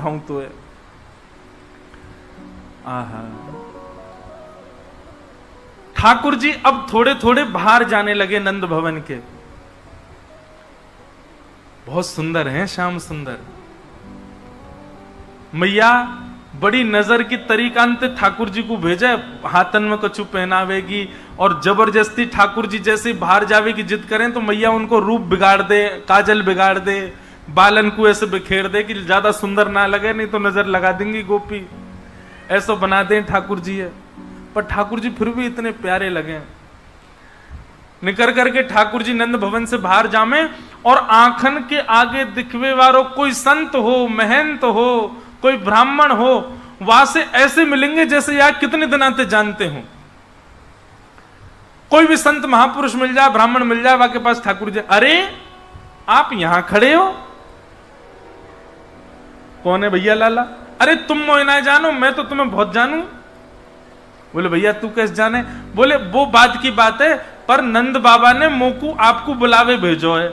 दिखाऊं तो है। आहा, ठाकुर जी अब थोड़े थोड़े बाहर जाने लगे नंद भवन के। बहुत सुंदर हैं श्याम सुंदर। मैया बड़ी नजर की तरीकांत ठाकुर जी को भेजा, हाथन में कछु पहनावेगी और जबरदस्ती ठाकुर जी जैसे बाहर जावे की जिद करें तो मैया उनको रूप बिगाड़ दे, काजल बिगाड़ दे, बालन को ऐसे बिखेर दे कि ज्यादा सुंदर ना लगे, नहीं तो नजर लगा देंगी गोपी, ऐसा बना दें ठाकुर जी है। पर ठाकुर जी फिर भी इतने प्यारे लगे। निकल करके ठाकुर जी नंद भवन से बाहर जामे और आंखन के आगे दिखवे वालों कोई संत हो, महंत हो, कोई ब्राह्मण हो, वहां से ऐसे मिलेंगे जैसे यार कितने दिन आते जानते हो। कोई भी संत महापुरुष मिल जाए, ब्राह्मण मिल जाए वहां के पास, ठाकुर जी, अरे आप यहां खड़े हो, कौन है भैया लाला? अरे तुम मोए ना जानो, मैं तो तुम्हें बहुत जानू। बोले भैया तू कैसे जाने? बोले वो बात की बात है, पर नंद बाबा ने मोकू आपको बुलावे भेजो है।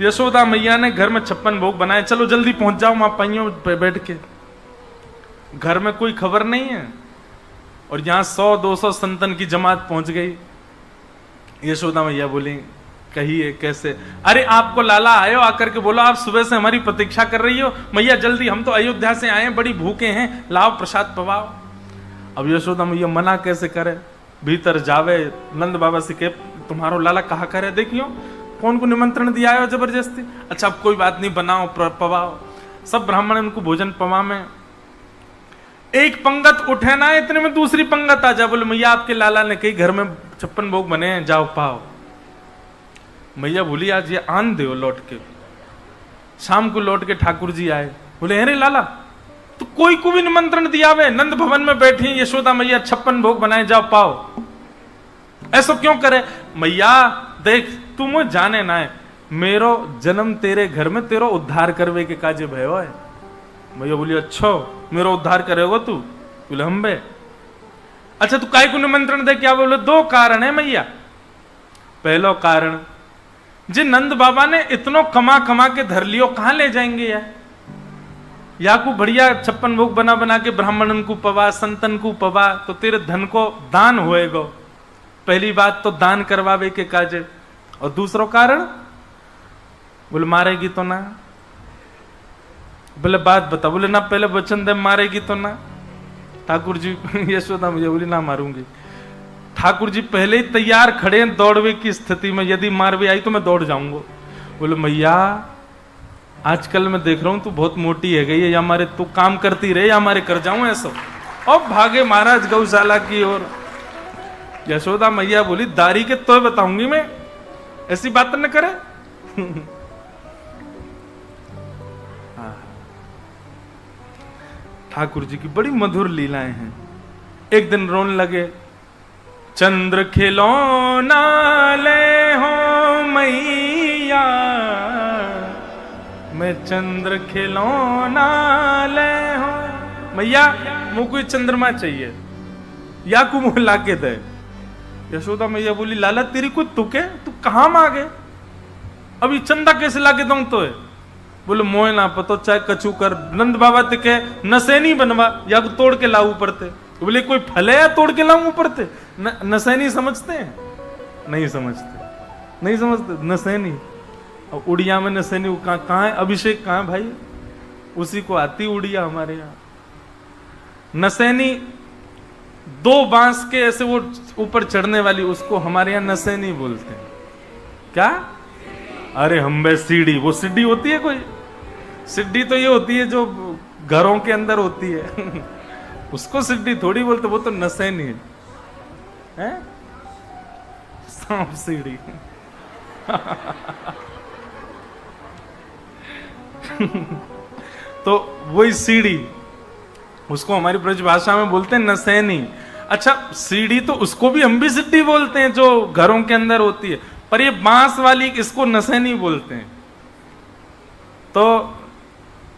यशोदा मैया ने घर में 56 भोग बनाए, चलो जल्दी पहुंच जाओ वहां पहियों पे बैठ के। घर में कोई खबर नहीं है और यहां 100-200 संतन की जमात पहुंच गई। यशोदा मैया बोली कहिए कैसे? अरे आपको लाला आयो, आकर के बोलो आप सुबह से हमारी प्रतीक्षा कर रही हो। मैया जल्दी, हम तो अयोध्या से आए हैं, बड़ी भूखे हैं, लाओ प्रसाद पवाओ। अब यशोदा मैया मना कैसे करे, भीतर जावे। नंद बाबा से कहे तुम्हारो लाला कहा करे, देखियो कौन को निमंत्रण दिया है जबरदस्ती। अच्छा अब कोई बात नहीं, बनाओ पवाओ। सब ब्राह्मण उनको भोजन पवा में। एक पंगत उठे ना, इतने में दूसरी पंगत आ जा। बोले मैया आपके लाला ने कही घर में 56 भोग बने हैं, जाओ पाओ। मैया बोली आज ये आन दो लौट के। शाम को लौट के ठाकुर जी आए, बोले अरे लाला तो कोई को भी निमंत्रण दिया वे, नंद भवन में बैठी यशोदा मैया 56 भोग बनाए, जाओ पाओ। ऐसा क्यों करे? मैया देख तू मुझे जाने ना है, मेरो जन्म तेरे घर में तेरो उद्धार करवे के काजे भयो है। मैया बोली अच्छा मेरो उद्धार करेगा तू? बोले हम बे। अच्छा तू काय को निमंत्रण दे? क्या? बोले 2 कारण है मैया। पहलो कारण, जे नंद बाबा ने इतनो कमा कमा के धर लियो, कहां ले जाएंगे यार? या को बढ़िया 56 भोग बना बना के ब्राह्मणन को पवा, संतन को पवा, तो तेरे धन को दान होएगो। पहली बात तो दान करवावे के काजे। और दूसरो कारण, बोले मारेगी तो ना। बोले बात बता। बोले ना पहले वचन दे, मारेगी तो ना। ठाकुर जी यशोदा मुझे बोली ना मारूंगी। ठाकुर जी पहले ही तैयार खड़े हैं दौड़वे की स्थिति में, यदि मारवी आई तो मैं दौड़ जाऊंगा। बोले मैया आजकल मैं देख रहा हूं तू बहुत मोटी है गई है, या हमारे तू काम करती रहे या हमारे कर जाऊं ऐसा। और भागे महाराज गौशाला की ओर। यशोदा मैया बोली दारी के तो बताऊंगी मैं, ऐसी बात न करे। ठाकुर जी की बड़ी मधुर लीलाएं हैं। एक दिन रोने लगे, चंद्र खिलौना ले हो मैया, मैं चंद्र खिलौना ले हो मैया, मुझको चंद्रमा चाहिए, या को मुंह लाके दे। यशोदा मैया बोली लाला तेरी कोई तुके, तू कहां मांगे? अभी चंदा कैसे लाके दूं तो है? बोले मोह ना पतो, चाहे कछु कर। नंद बाबा ते के नसैनी बनवा, या को तोड़ के लाऊ पड़ते। बोले कोई फल है या तोड़ के लाऊ पड़ते? नसैनी समझते हैं? नहीं समझते, नहीं समझते नसैनी। और उड़िया में नसैनी कहाँ है? अभिषेक कहाँ है भाई? उसी को आती उड़िया हमारे यहाँ। नसैनी 2 बांस के ऐसे वो ऊपर चढ़ने वाली, उसको हमारे यहाँ नसैनी बोलते हैं। क्या? अरे हम बे सीढ़ी, वो सीढ़ी होती है कोई? सीढ़ी तो ये होती है जो घरों के अंदर होती है। उसको सीढ़ी थोड़ी बोलते, वो तो नसैनी है। सांप सीढ़ी। तो वही सीढ़ी, उसको हमारी ब्रज भाषा में बोलते हैं नसैनी। अच्छा सीढ़ी तो उसको भी हम भी सीढ़ी बोलते हैं जो घरों के अंदर होती है, पर ये बांस वाली इसको नसैनी बोलते हैं। तो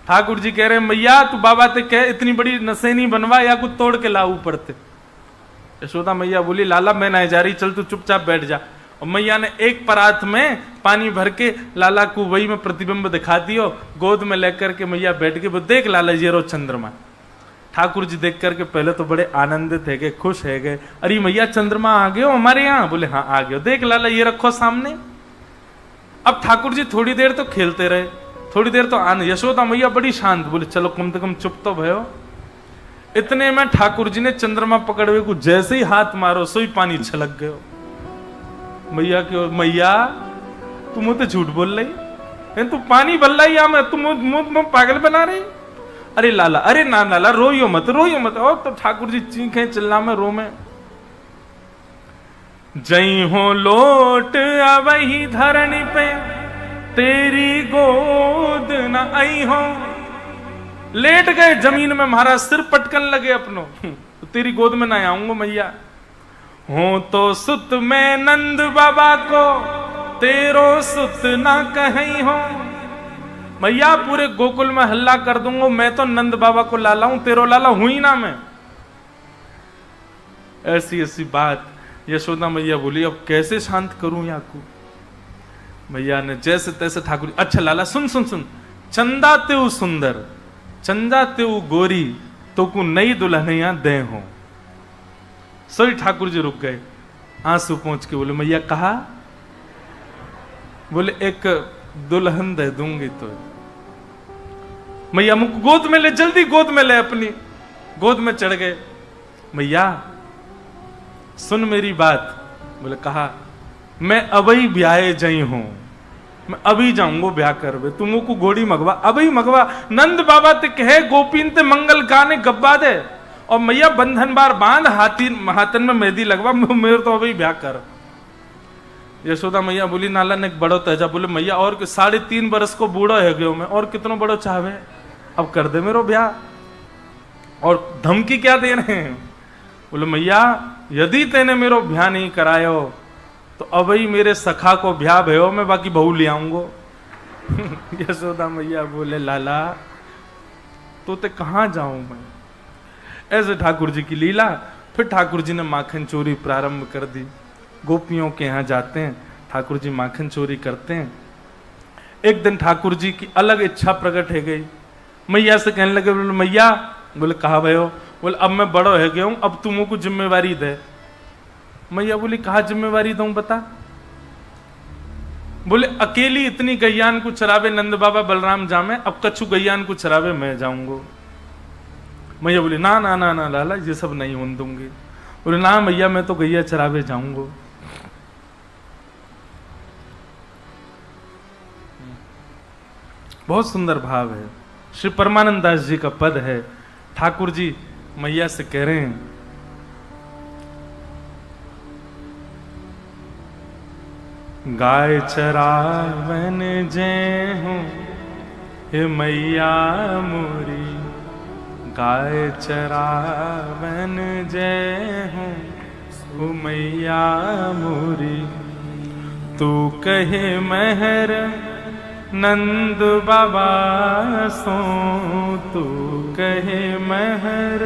ठाकुर जी कह रहे हैं मैया तू बाबा ते कह इतनी बड़ी नसैनी बनवा, या कुछ तोड़ के लाऊ पड़ते। यशोदा मैया बोली लाला मैं नहीं जा रही, चल तू चुपचाप बैठ जा। और मैया ने एक परात में पानी भर के लाला को वही में प्रतिबिंब दिखा दियो, गोद में लेकर के मैया बैठ के वो देख लाला ये रो चंद्रमा। ठाकुर जी देख करके पहले तो बड़े आनंदित है गए, खुश है गए, अरे मैया चंद्रमा आ गए हो हमारे यहाँ? बोले हाँ आ गए। देख लाला ये रखो सामने। अब ठाकुर जी थोड़ी देर तो खेलते रहे, थोड़ी देर तो यशोदा मैया बड़ी शांत, बोले चलो कम से कम चुप तो भयो। इतने में ठाकुर जी ने चंद्रमा पकड़वे को जैसे ही हाथ मारो सोई पानी छलक गयो। मैया क्यों? मैया तू मुझे झूठ बोल रही, तू पानी बल्ला ही मैं, तुम मुझ पागल बना रही? अरे लाला, अरे ना लाला रोइयो मत, रोइयो मत। और तो ठाकुर जी चीखे चिल्ला में रो में। जई हो लोट वही धरणी पे तेरी गोद न आई हो। लेट गए जमीन में, महाराज सिर पटकन लगे अपनों, तो तेरी गोद में ना आऊंगा मैया। हो तो सुत में नंद बाबा को तेरो सुत ना कहीं हो। मैया पूरे गोकुल में हल्ला कर दूंगा, मैं तो नंद बाबा को लाला हूं, तेरो लाला हुई ना मैं। ऐसी ऐसी बात यशोदा मैया बोली, अब कैसे शांत करूं या को? मैया ने जैसे तैसे ठाकुर, अच्छा लाला सुन सुन सुन, चंदा तेऊ सुंदर, चंदा तेऊ गोरी, तो को नई दुल्हनिया दे हो। सोई ठाकुर जी रुक गए, आंसू पहुंच के बोले मैया कहा? बोले एक दुल्हन दे दूंगी तो। मैया मुझको गोद में ले, जल्दी गोद में ले, अपनी गोद में चढ़ गए। मैया सुन मेरी बात। बोले कहा? मैं अबही ब्याहे जई हूं, मैं अभी जाऊंगो ब्याह करवे, तुमको घोड़ी मगवा, अभी मगवा। नंद बाबा ते कहे गोपीन ते मंगल गाने गब्बा दे, और मैया बंधन बार बांध, हाथन में मेहंदी लगवा, मेरे तो अभी ब्याह कर। यशोदा मैया बोली नाला ने बड़ो तेजा। बोले मैया और 3.5 बरस को बूढ़ो है गयो मैं, और कितनो बड़ो चाहे, अब कर दे मेरो ब्याह, और धमकी क्या दे रहे हैं? बोले मैया यदि तेने मेरो ब्याह नहीं करायो तो अब ही मेरे सखा को ब्याह भयो, मैं बाकी बहू ले आऊंगो। यशोदा मैया बोले लाला तो ते कहां जाऊं मैं? ऐसे ठाकुर जी की लीला। फिर ठाकुर जी ने माखन चोरी प्रारंभ कर दी। गोपियों के यहाँ जाते हैं, ठाकुर जी माखन चोरी करते हैं। एक दिन ठाकुर जी की अलग इच्छा प्रकट है गई, मैया से कहने लगे, बोले मैया, बोले कहा भयो? बोले अब मैं बड़ो है गया हूं, अब तुमको जिम्मेवारी दे। मैया बोली कहा जिम्मेवारी दूं बता? बोले अकेली इतनी गैयान को चरावे नंद बाबा बलराम जामे, अब कछु गैयान को चरावे मैं जाऊंगो। मैया बोली ना ना ना ना लाला ये सब नहीं होने दूंगी। बोले ना मैया मैं तो गैया चरावे जाऊंगो। बहुत सुंदर भाव है, श्री परमानंद दास जी का पद है। ठाकुर जी मैया से कह रहे हैं, गाय चरावन जय हूँ हे मैया मोरी, गाय चरावन जय हूँ ओ मैया मोरी। तू कहे महर नंद बाबा सो, तू कहे महर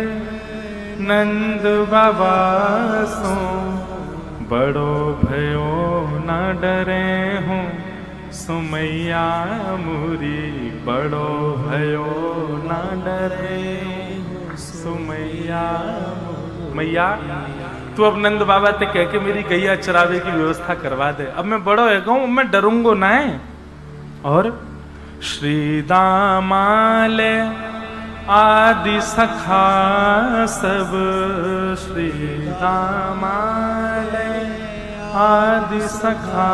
नंद बाबा सो। बड़ो भयो न डरे हूँ सुमैया मोरी, बड़ो भयो न डरे सुमैया। मैया तू अब नंद बाबा ते कह के मेरी गैया चरावे की व्यवस्था करवा दे, अब मैं बड़ो है गऊ, मैं डरूंगो ना है। और श्री दामाले आदि सखा सब, श्री दामाले आदि सखा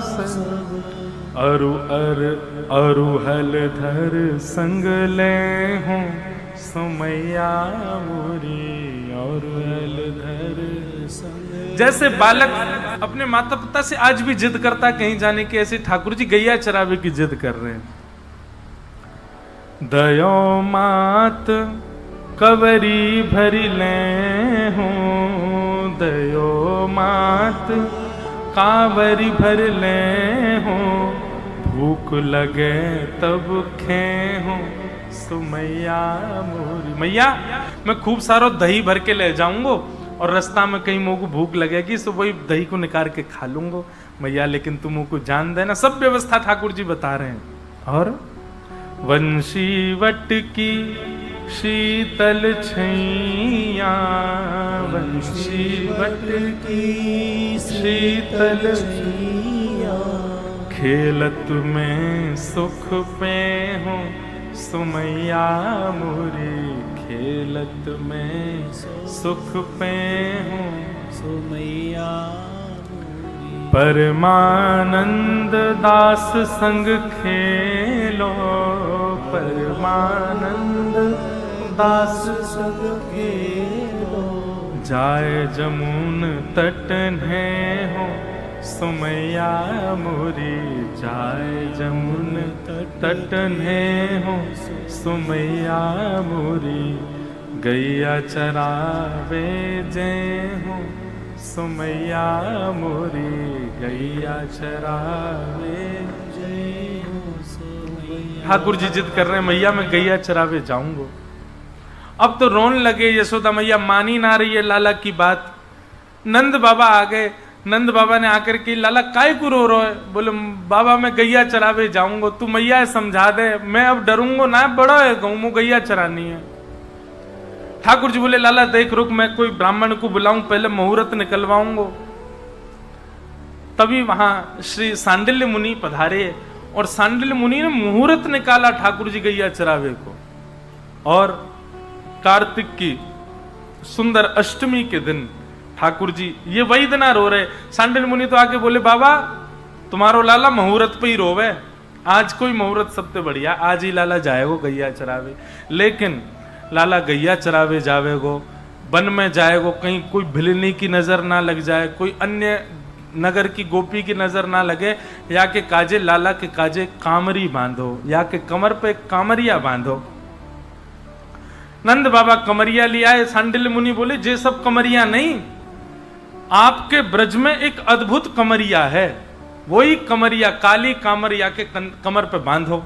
सब। अरु हल धर संग ले हूँ सुमैया मोरी, और हल धर संग। जैसे बालक अपने माता पिता से आज भी जिद करता कहीं जाने की, ऐसे ठाकुर जी गैया चरावे की जिद कर रहे हैं। दयो मात कवरी भरी ले हूँ, दयो मात कावरी भर ले हूँ। भूख लगे तब खे हूँ सुमैया मोरी। मैया मैं खूब सारो दही भर के ले जाऊंगो, और रास्ता में कहीं मुँह को भूख लगेगी तो वही दही को निकाल के खा लूंगा। मैया लेकिन तुम मुँह को जान देना, सब व्यवस्था ठाकुर जी बता रहे हैं। और वंशी वट की शीतल छैया, वंशी वट की शीतल छैया, खेलत में सुख पे हो सुमैया मोरी, खेलत में सुख पे हो सुमैया। परमानंद दास संग खेलो, परमानंद दास संग खेलो, जाए जमुन तटने हो सुमैया मोरी, जाए जमुन तटने हो सुमैया मोरी, गैया चरावे जे हो सुमैया मोरी, गैया चरावे जे हो सुमैया। ठाकुर जी जिद कर रहे हैं मैया मैं गैया चरावे जाऊंगा। अब तो रोन लगे, यशोदा मैया मानी ना रही है लाला की बात। नंद बाबा आ गए, नंद बाबा ने आकर के लाला काय को रो रहे है? बोले बाबा मैं गैया चरावे जाऊंगा, तू मैया समझा दे, मैं अब डरूंगा ना, बड़ा है गऊ में गैया चरानी है। ठाकुर जी बोले लाला देख रुक, मैं कोई ब्राह्मण को बुलाऊं, पहले मुहूर्त निकलवाऊंगा। तभी वहां श्री सांडिल्य मुनि पधारे और सांडिल्य मुनि ने मुहूर्त निकाला ठाकुर जी गैया चरावे को। और कार्तिक की सुंदर अष्टमी के दिन ठाकुर जी ये वही दिन रो रहे। सांडिल्य मुनि तो आके बोले बाबा तुम्हारो लाला मुहूर्त पे ही रोवे, आज कोई मुहूर्त सबसे बढ़िया, आज ही लाला जाएगो गैया चरावे। लेकिन लाला गैया चरावे जावेगो, वन में जाएगो, कहीं कोई भिलनी की नजर ना लग जाए, कोई अन्य नगर की गोपी की नजर ना लगे, या के काजे लाला के काजे कामरी बांधो, या के कमर पे कामरिया बांधो। नंद बाबा कमरिया लिया है। सांडिल्य मुनि बोले जे सब कमरिया नहीं, आपके ब्रज में एक अद्भुत कमरिया है, वही कमरिया काली कामरिया के कमर पे बांधो।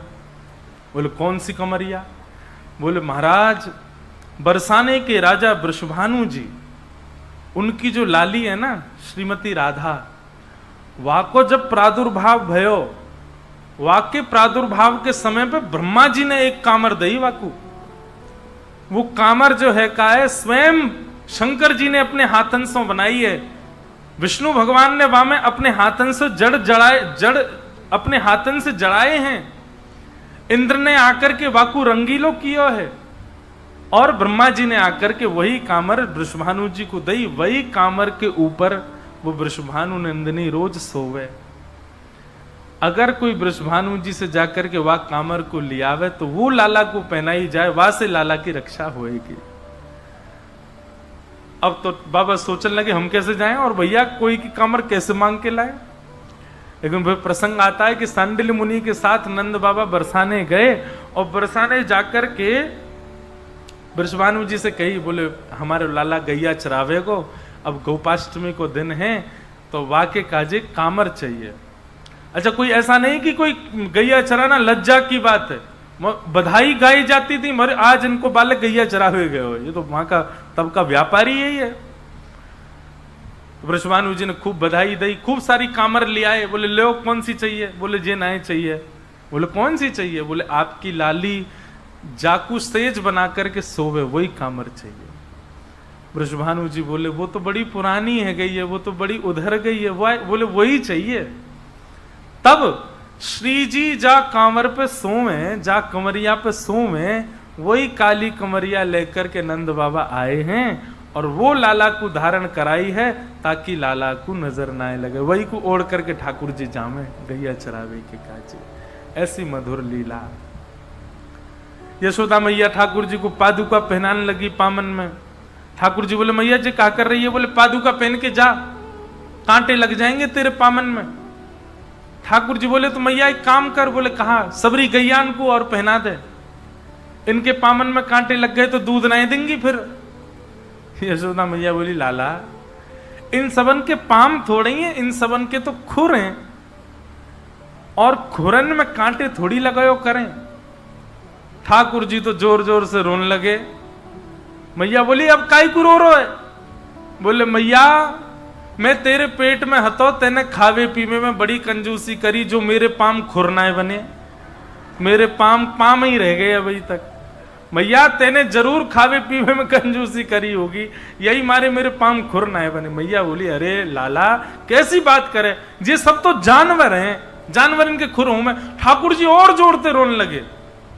बोले कौन सी कमरिया? बोले महाराज बरसाने के राजा वृषभानु जी, उनकी जो लाली है ना श्रीमती राधा, वाको जब प्रादुर्भाव भयो, वाके प्रादुर्भाव के समय पे ब्रह्मा जी ने एक कामर दई वाकू। वो कामर जो है का है स्वयं शंकर जी ने अपने हाथन से बनाई है। विष्णु भगवान ने वहां में अपने हाथन से जड़ अपने हाथन से जड़ाए हैं। इंद्र ने आकर के वाकू रंगीलो किया है और ब्रह्मा जी ने आकर के वही कामर वृषभानु जी को दई। वही कामर के ऊपर वो वृषभानु नंदिनी रोज सोवे। अगर कोई वृषभानु जी से जाकर के वह कामर को लियावे तो वो लाला को पहनाई जाए, वहां से लाला की रक्षा होएगी। अब तो बाबा सोचने लगे हम कैसे जाएं और भैया कोई की कामर कैसे मांग के लाए। लेकिन फिर प्रसंग आता है कि सांडिल्य मुनि के साथ नंद बाबा बरसाने गए और बरसाने जाकर के वृषभानु जी से कही, बोले हमारे लाला गैया चरावे को, अब गोपाष्टमी को दिन है तो वाके काजे कामर चाहिए। अच्छा कोई ऐसा नहीं कि कोई गैया चराना लज्जा की बात है, बधाई गाई जाती थी मरे आज इनको बालक गैया चरावे गए हो, ये तो वहां का तब का व्यापारी यही है। वृषभानु जी ने खूब बधाई दी, खूब सारी कामर ले आए। बोले लो कौन सी चाहिए? बोले जे नाए चाहिए। बोले कौन सी चाहिए? बोले आपकी लाली जाकू सेज बना करके सोवे वही कामर चाहिए। वृषभानु जी बोले वो तो बड़ी पुरानी है गई है, वो तो बड़ी उधर गई है, बोले वही चाहिए। तब श्री जी जा कांवर पे सोवे, जा कमरिया पे सोवे, वही काली कमरिया लेकर के नंद बाबा आए हैं और वो लाला को धारण कराई है ताकि लाला को नजर ना लगे। वही को ओढ़ करके ठाकुर जी जामे गैया चरावे के काजे। ऐसी मधुर लीला। यशोदा मैया ठाकुर जी को पादुका पहनाने लगी पामन में। ठाकुर जी बोले मैया जी क्या कर रही है? बोले पादुका पहन के जा, कांटे लग जाएंगे तेरे पामन में। ठाकुर जी बोले तो मैया एक काम कर। बोले कहा? सबरी गैयान को और पहना दे, इनके पामन में कांटे लग गए तो दूध नहीं देंगी फिर। यशोदा मैया बोली लाला इन सबन के पाम थोड़े ही हैं, इन सबन के तो खुर हैं और खुरन में कांटे थोड़ी लगायो करें। ठाकुर जी तो जोर जोर से रोने लगे। मैया बोली अब काई को रो है? बोले मैया मैं तेरे पेट में हतो, तेने खावे पीवे में बड़ी कंजूसी करी, जो मेरे पाम खुरनाए बने, मेरे पाम ही रह गए अभी तक। मैया तेने जरूर खावे पीवे में कंजूसी करी होगी, यही मारे मेरे पाम खुरनाए बने। मैया बोली अरे लाला कैसी बात करे, ये सब तो जानवर हैं, जानवर इनके खुरों में। ठाकुर जी और जोड़ते रोने लगे।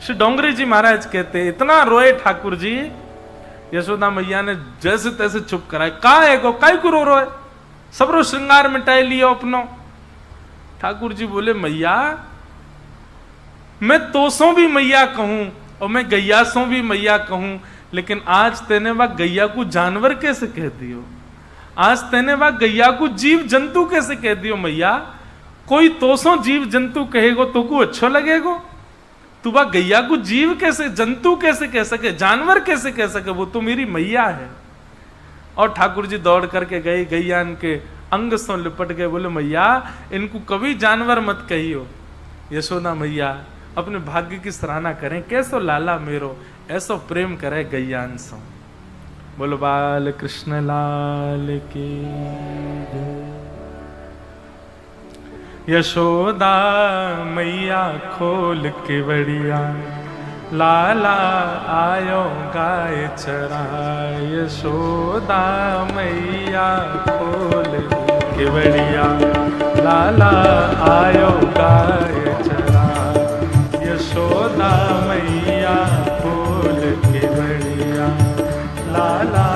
श्री डोंगरी जी महाराज कहते इतना रोए ठाकुर जी, यशोदा मैया ने जैसे तैसे चुप कराए। कहा है को काई को रो रोए, सबरो श्रृंगार मिटाए लियो अपनो। ठाकुर जी बोले मैया मैं तोसों भी मैया कहूं और मैं गैया सो भी मैया कहूं, लेकिन आज तेने वह गैया को जानवर कैसे कह दियो, आज तेने वह गैया को जीव जंतु कैसे कह दियो। मैया कोई तोसों जीव जंतु कहेगो तो को अच्छो लगेगो, तू वह गैया को जीव कैसे जंतु कैसे कह सके, जानवर कैसे कह सके, वो तो मेरी मैया है। और ठाकुर जी दौड़ करके गए, गैया इनके अंग से लिपट गए। बोले मैया इनको कभी जानवर मत कहियो। यशोदा मैया अपने भाग्य की सराहना करें, कैसो लाला मेरो ऐसो प्रेम करे गैयान सो। बोलो बाल कृष्ण लाल की। यशोदा मैया खोल के बढ़िया, लाला आयो गाय चरा। यशोदा मैया खोल के बढ़िया, लाला आयो गाय चरा। यशोदा मैया खोल के बढ़िया, लाला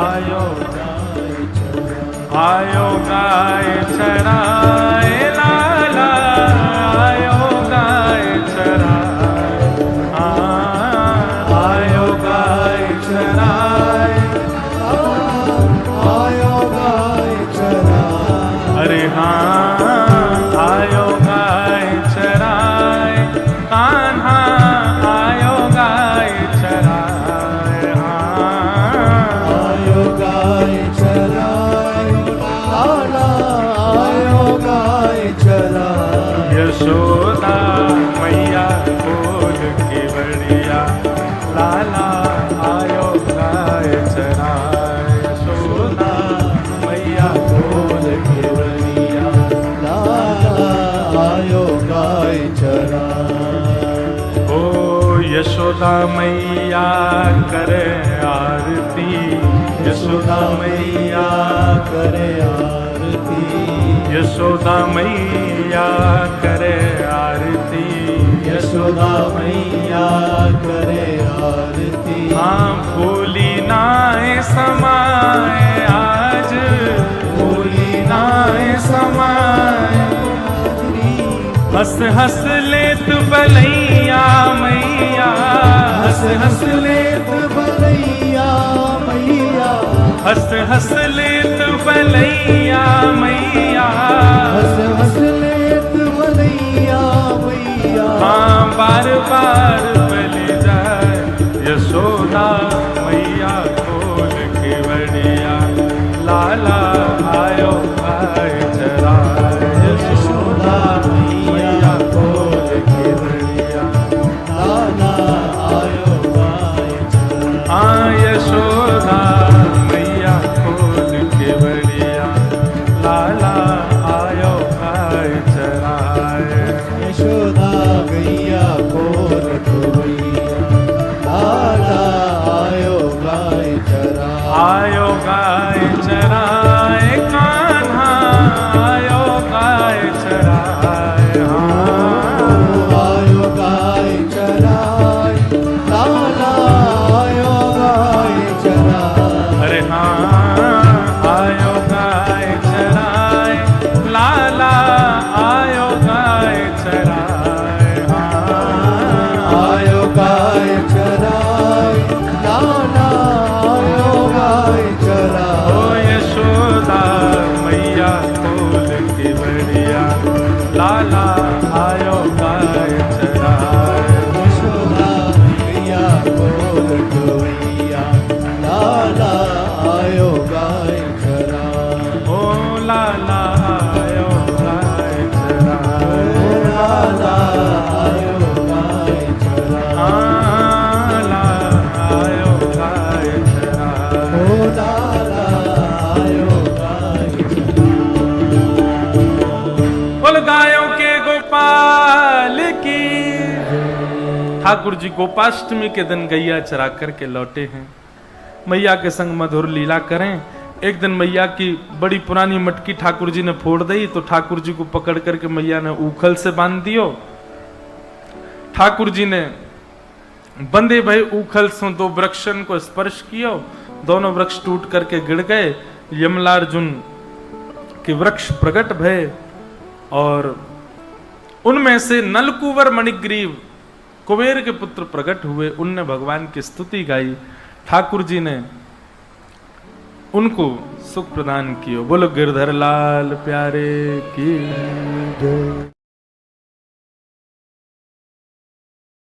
आयो गाय चरा। आयो गाय चराए, लाला आयो गाय चराए। आयो गाय चराए, आयो गाय चराए। अरे हाँ आयो गाय चराए, कान्हा आयो गाय चराए। आयो गाय चराए, लाला आयो गाय चराए। यशोदा मैया खोल के बढ़िया, लाला आयो गाय चराए। यशोदा मैया खोल के बढ़िया, लाला आयो गाय चराए। ओ यशोदा मैया करे आरती, यशोदा मैया करे आरती। यशोदा मैया करे आरती, यशोदा मैया करे आरती। हाँ भूली नाए समाए आज, भूली नाए समाए। हंस हंस लेत बलैया मैया, हंस हंस लेत बलैया मैया। हंस हंस लेत बलैया मैया, हंस हंस लेत बलैया मैया। हाँ बार बार बलि जाए, यशोदा मैया खोल के बढ़िया, लाला आयो गाय चराए। यशोदा मैया खोल के बढ़िया, लाला आयो गाय चराए। हाँ यशोदा मैया खोल के बढ़िया, लाला आयो गाय चराए। यशोदा गैया खोल के बढ़िया, लाला आयो गाय चराए। आयो गाय चराए, कान्हा आयो गाय चराए। आयो गाय चराए, लाला आयो गाय चराए। अरे हाँ आयो गाय चराए, लाला आयो गाय चराए। आयो गाय चराए, लाला आयो गाय चराए। ठाकुर जी गोपाष्टमी के दिन गैया चरा करके लौटे हैं। मैया के संग मधुर लीला करें। एक दिन मैया की बड़ी पुरानी मटकी ठाकुर जी ने फोड़ दी, तो ठाकुर जी को पकड़ करके मैया ने ऊखल से बांध दियो। ठाकुर जी ने बंधे भय ऊखल से दो वृक्षन को स्पर्श कियो, दोनों वृक्ष टूट करके गिर गए। यमलार्जुन के वृक्ष प्रकट भय और उनमें से नलकुवर मणिग्रीव कुबेर के पुत्र प्रकट हुए। उनने भगवान की स्तुति गाई। ठाकुर जी ने उनको सुख प्रदान किया। बोलो गिरधर लाल प्यारे की जय।